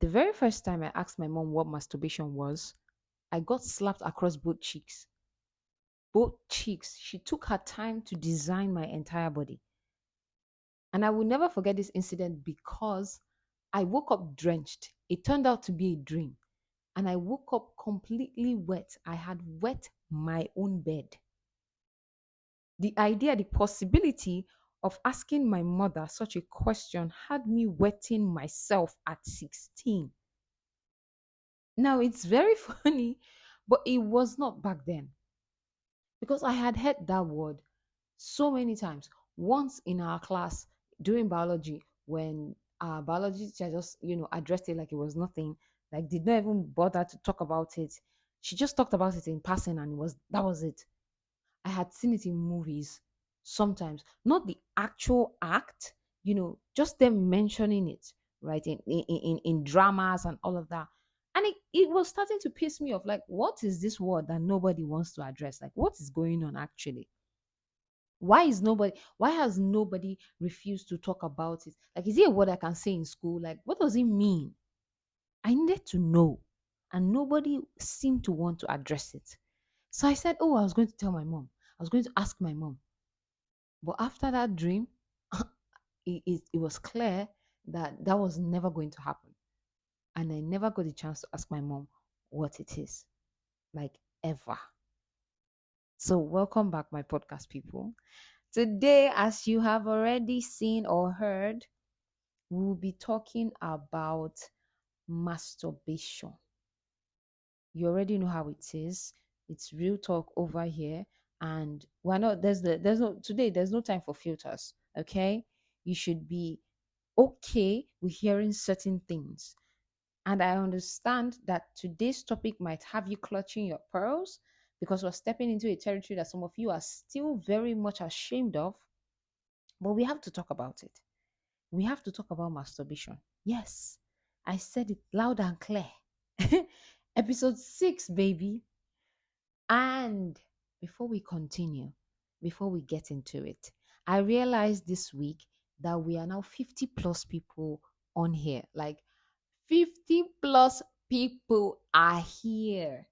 The very first time I asked my mom what masturbation was, I got slapped across both cheeks. Both cheeks. She took her time to design my entire body. And I will never forget this incident because I woke up drenched. It turned out to be a dream. And I woke up completely wet. I had wet my own bed. The idea, the possibility of asking my mother such a question had me wetting myself at 16. Now it's very funny, but it was not back then because I had heard that word so many times. Once in our class during biology, when our biology teacher just, addressed it like it was nothing, like did not even bother to talk about it. She just talked about it in passing and that was it. I had seen it in movies sometimes, not the actual act, just them mentioning it, right? In dramas and all of that. And it was starting to piss me off. Like, what is this word that nobody wants to address? Like, what is going on actually? Why has nobody refused to talk about it? Like, is it a word I can say in school? Like, what does it mean? I needed to know. And nobody seemed to want to address it. So I said, oh, I was going to tell my mom. I was going to ask my mom. But after that dream, it was clear that that was never going to happen. And I never got the chance to ask my mom what it is, like ever. So, welcome back, my podcast people. Today, as you have already seen or heard, we'll be talking about masturbation. You already know how it is. It's real talk over here. And we're not there's no today, there's no time for filters. Okay. You should be okay with hearing certain things. And I understand that today's topic might have you clutching your pearls because we're stepping into a territory that some of you are still very much ashamed of. But we have to talk about it. We have to talk about masturbation. Yes, I said it loud and clear. Episode 6, baby. And before we continue, before we get into it, I realized this week that we are now 50 plus people on here. Like 50 plus people are here.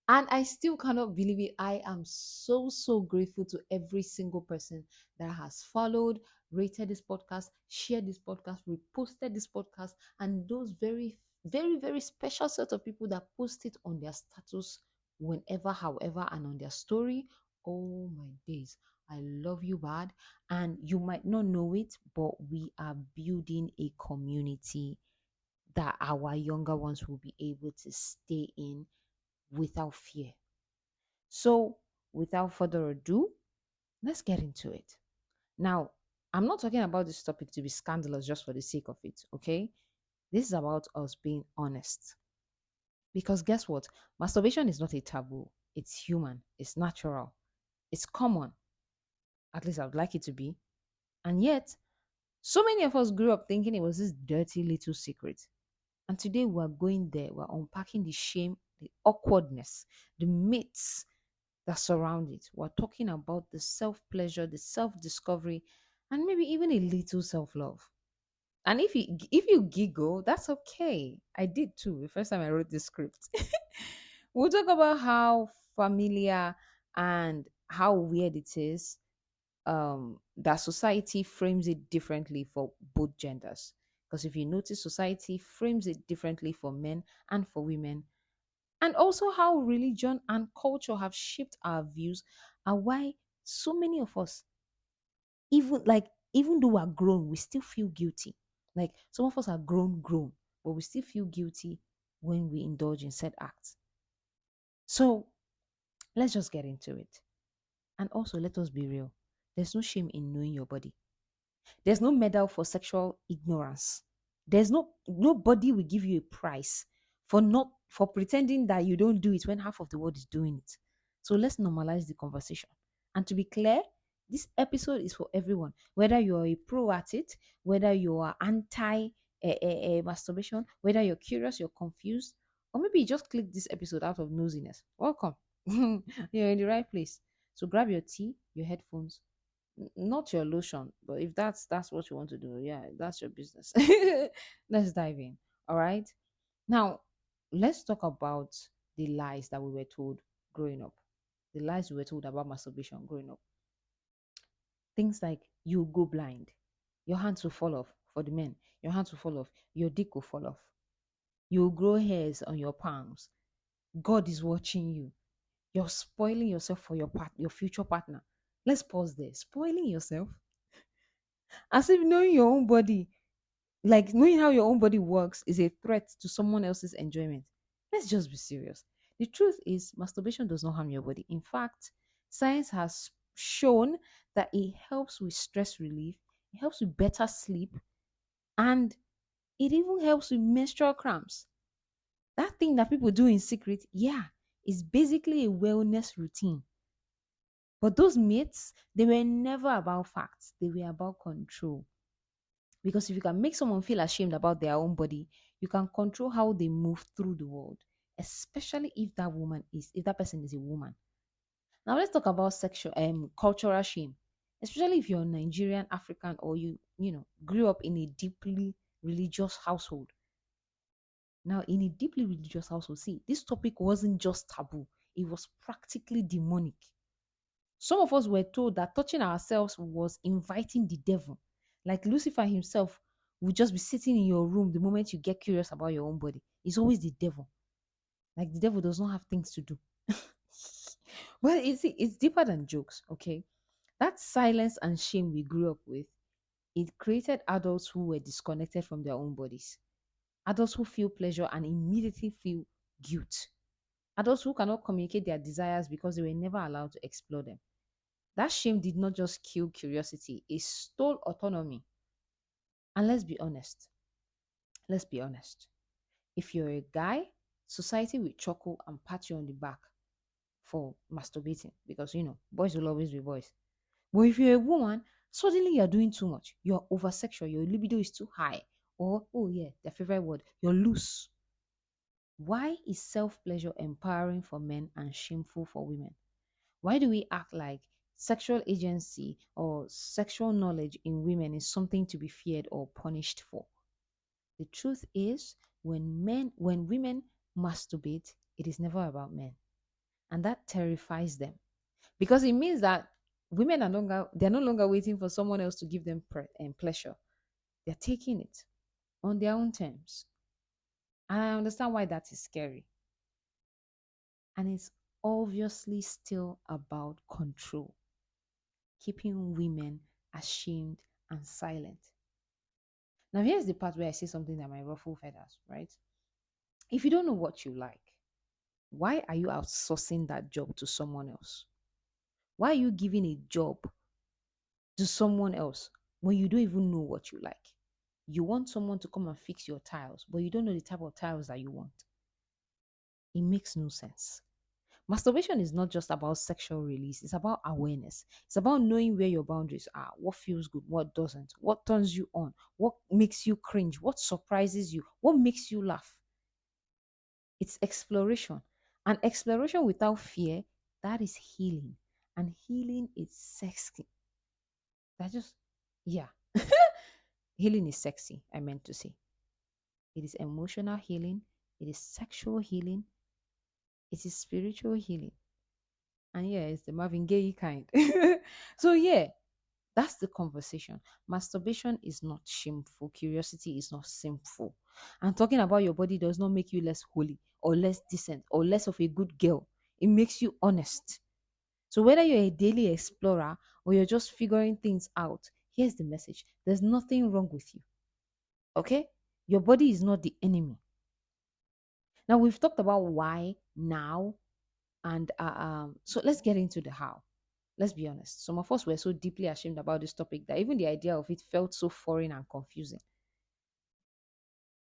And I still cannot believe it. I am so, so grateful to every single person that has followed, rated this podcast, shared this podcast, reposted this podcast, and those very, very, very special set of people that post it on their status whenever, however, and on their story. Oh my days. I love you bad. And you might not know it, but we are building a community that our younger ones will be able to stay in without fear. So, without further ado, let's get into it. Now, I'm not talking about this topic to be scandalous just for the sake of it, okay? This is about us being honest. Because guess what? Masturbation is not a taboo. It's human, it's natural, it's common. At least I would like it to be. And yet, so many of us grew up thinking it was this dirty little secret. And today we're going there. We're unpacking the shame, the awkwardness, the myths that surround it. We're talking about the self pleasure, the self discovery, and maybe even a little self love. And if you giggle, that's okay. I did too. The first time I wrote this script, we'll talk about how familiar and how weird it is. That society frames it differently for both genders. Because if you notice, society frames it differently for men and for women, and also how religion and culture have shaped our views, and why so many of us, even though we're grown, we still feel guilty. Like some of us are grown, but we still feel guilty when we indulge in said acts. So let's just get into it. And also, let us be real. There's no shame in knowing your body. There's no medal for sexual ignorance. There's nobody will give you a prize for pretending that you don't do it when half of the world is doing it. So let's normalize the conversation. And to be clear, this episode is for everyone, whether you're a pro at it, whether you are anti masturbation, whether you're curious, you're confused, or maybe you just clicked this episode out of nosiness. Welcome. You're in the right place. So grab your tea, your headphones, not your lotion, but if that's what you want to do, yeah, that's your business. Let's dive in. All right. Now, let's talk about the lies that we were told growing up. The lies we were told about masturbation growing up. Things like you go blind, your hands will fall off for the men, your hands will fall off, your dick will fall off, you'll grow hairs on your palms, God is watching you, you're spoiling yourself for your future partner. Let's pause there. Spoiling yourself? As if knowing your own body, like knowing how your own body works, is a threat to someone else's enjoyment. Let's just be serious. The truth is, masturbation does not harm your body. In fact, science has shown that it helps with stress relief, it helps with better sleep, and it even helps with menstrual cramps. That thing that people do in secret, yeah, is basically a wellness routine. But those myths, they were never about facts, they were about control. Because if you can make someone feel ashamed about their own body, you can control how they move through the world, especially if that person is a woman. Now let's talk about sexual cultural shame, especially if you're Nigerian, African, or you grew up in a deeply religious household. Now, in a deeply religious household, see, this topic wasn't just taboo, it was practically demonic. Some of us were told that touching ourselves was inviting the devil. Like Lucifer himself would just be sitting in your room the moment you get curious about your own body. It's always the devil. Like the devil does not have things to do. Well, it's deeper than jokes, okay? That silence and shame we grew up with, it created adults who were disconnected from their own bodies. Adults who feel pleasure and immediately feel guilt. Adults who cannot communicate their desires because they were never allowed to explore them. That shame did not just kill curiosity, it stole autonomy. And let's be honest. If you're a guy, society will chuckle and pat you on the back for masturbating because, boys will always be boys. But if you're a woman, suddenly you're doing too much. You're over sexual, your libido is too high. Or, oh yeah, their favorite word, you're loose. Why is self pleasure empowering for men and shameful for women? Why do we act like sexual agency or sexual knowledge in women is something to be feared or punished for? The truth is, when women masturbate, it is never about men. And that terrifies them because it means that women they're no longer waiting for someone else to give them pleasure. They're taking it on their own terms. And I understand why that is scary. And it's obviously still about control, keeping women ashamed and silent. Now, here's the part where I say something that might ruffle feathers, right? If you don't know what you like, why are you outsourcing that job to someone else? Why are you giving a job to someone else when you don't even know what you like? You want someone to come and fix your tiles, but you don't know the type of tiles that you want. It makes no sense. Masturbation is not just about sexual release, it's about awareness. It's about knowing where your boundaries are, what feels good, what doesn't, what turns you on, what makes you cringe, what surprises you, what makes you laugh. It's exploration. And exploration without fear, that is healing. And healing is sexy. That just, yeah. Healing is sexy, I meant to say. It is emotional healing, it is sexual healing, it is spiritual healing. And yeah, it's the Marvin Gaye kind. So yeah, that's the conversation. Masturbation is not shameful. Curiosity is not sinful. And talking about your body does not make you less holy or less decent or less of a good girl. It makes you honest. So whether you're a daily explorer or you're just figuring things out, here's the message. There's nothing wrong with you. Okay? Your body is not the enemy. Now we've talked about why now, and so let's get into the how. Let's be honest. Some of us were so deeply ashamed about this topic that even the idea of it felt so foreign and confusing.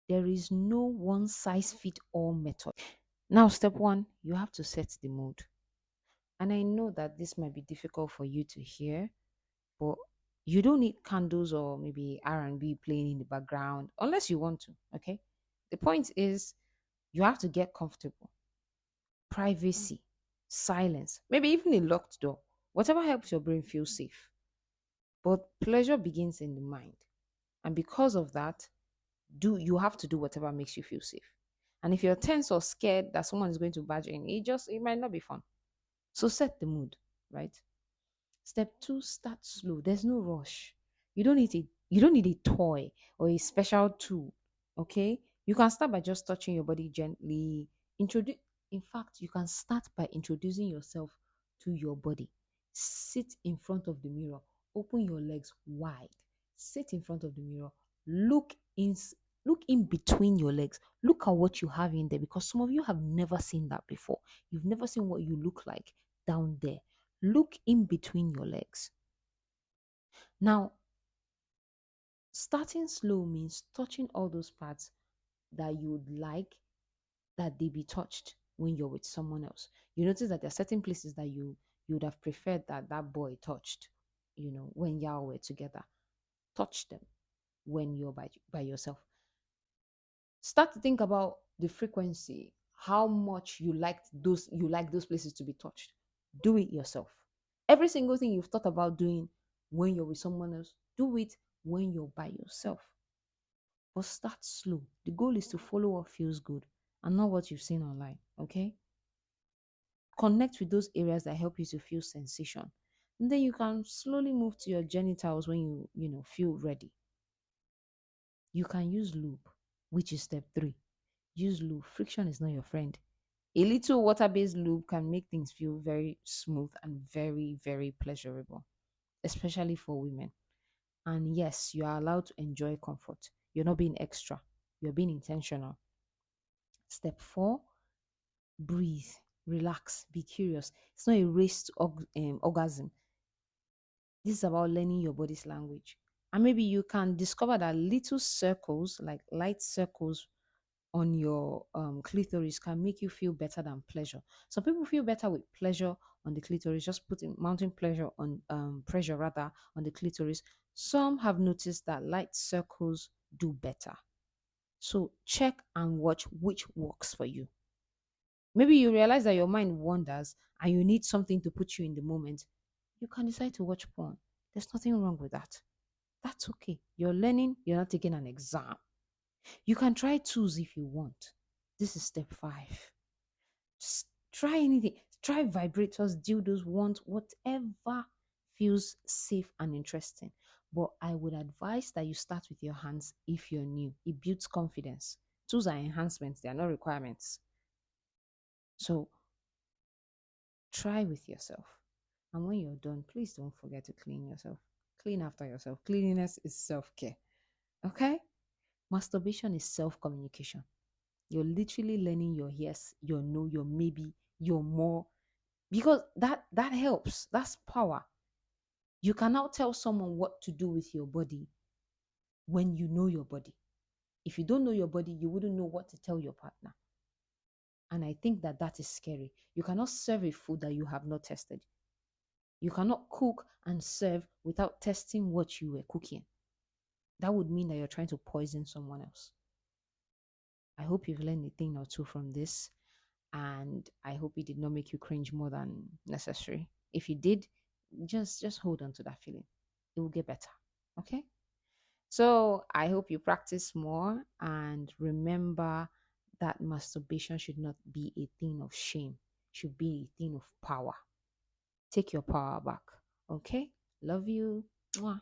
There is no one size fit all method. Now, step one, you have to set the mood. And I know that this might be difficult for you to hear, but you don't need candles or maybe R&B playing in the background unless you want to, okay? The point is you have to get comfortable. Privacy, silence, maybe even a locked door. Whatever helps your brain feel safe. But pleasure begins in the mind. And because of that, you have to do whatever makes you feel safe. And if you're tense or scared that someone is going to barge in, it might not be fun. So set the mood, right? Step two, start slow. There's no rush. You don't need a toy or a special tool. Okay? You can start by just touching your body gently. Introduce In fact, you can start by introducing yourself to your body. Sit in front of the mirror. Open your legs wide. Sit in front of the mirror. Look in look in between your legs. Look at what you have in there, because some of you have never seen that before. You've never seen what you look like down there. Look in between your legs. Now, starting slow means touching all those parts that you would like that they be touched when you're with someone else. You notice that there are certain places that you would have preferred that that boy touched, when y'all were together. Touch them when you're by yourself. Start to think about the frequency, how much you like those places to be touched. Do it yourself. Every single thing you've thought about doing when you're with someone else, do it when you're by yourself. But start slow. The goal is to follow what feels good and not what you've seen online. Okay? Connect with those areas that help you to feel sensation. And then you can slowly move to your genitals when you feel ready. You can use lube, which is step three. Use lube. Friction is not your friend. A little water-based lube can make things feel very smooth and very, very pleasurable, especially for women. And yes, you are allowed to enjoy comfort. You're not being extra, you're being intentional. Step four, breathe, relax, be curious. It's not a race to orgasm. This is about learning your body's language. And maybe you can discover that little circles, like light circles on your clitoris, can make you feel better than pleasure. Some people feel better with pleasure on the clitoris, just putting mounting pleasure on pressure rather on the clitoris. Some have noticed that light circles do better. So check and watch which works for you. Maybe you realize that your mind wanders and you need something to put you in the moment. You can decide to watch porn. There's nothing wrong with that. That's okay. You're learning, you're not taking an exam. You can try tools if you want. This is step five. Just try anything. Try vibrators, dildos, wands, whatever feels safe and interesting. But I would advise that you start with your hands if you're new. It builds confidence. Tools are enhancements, they are not requirements. So try with yourself. And when you're done, please don't forget to clean yourself. Clean after yourself. Cleanliness is self care. Okay? Masturbation is self communication. You're literally learning your yes, your no, your maybe, your more, because that helps. That's power. You can now tell someone what to do with your body when you know your body. If you don't know your body, you wouldn't know what to tell your partner. And I think that is scary. You cannot serve a food that you have not tested. You cannot cook and serve without testing what you were cooking. That would mean that you're trying to poison someone else. I hope you've learned a thing or two from this, and I hope it did not make you cringe more than necessary. If you did, just hold on to that feeling. It will get better. Okay? So I hope you practice more, and remember that masturbation should not be a thing of shame, it should be a thing of power. Take your power back. Okay? Love you. Mwah.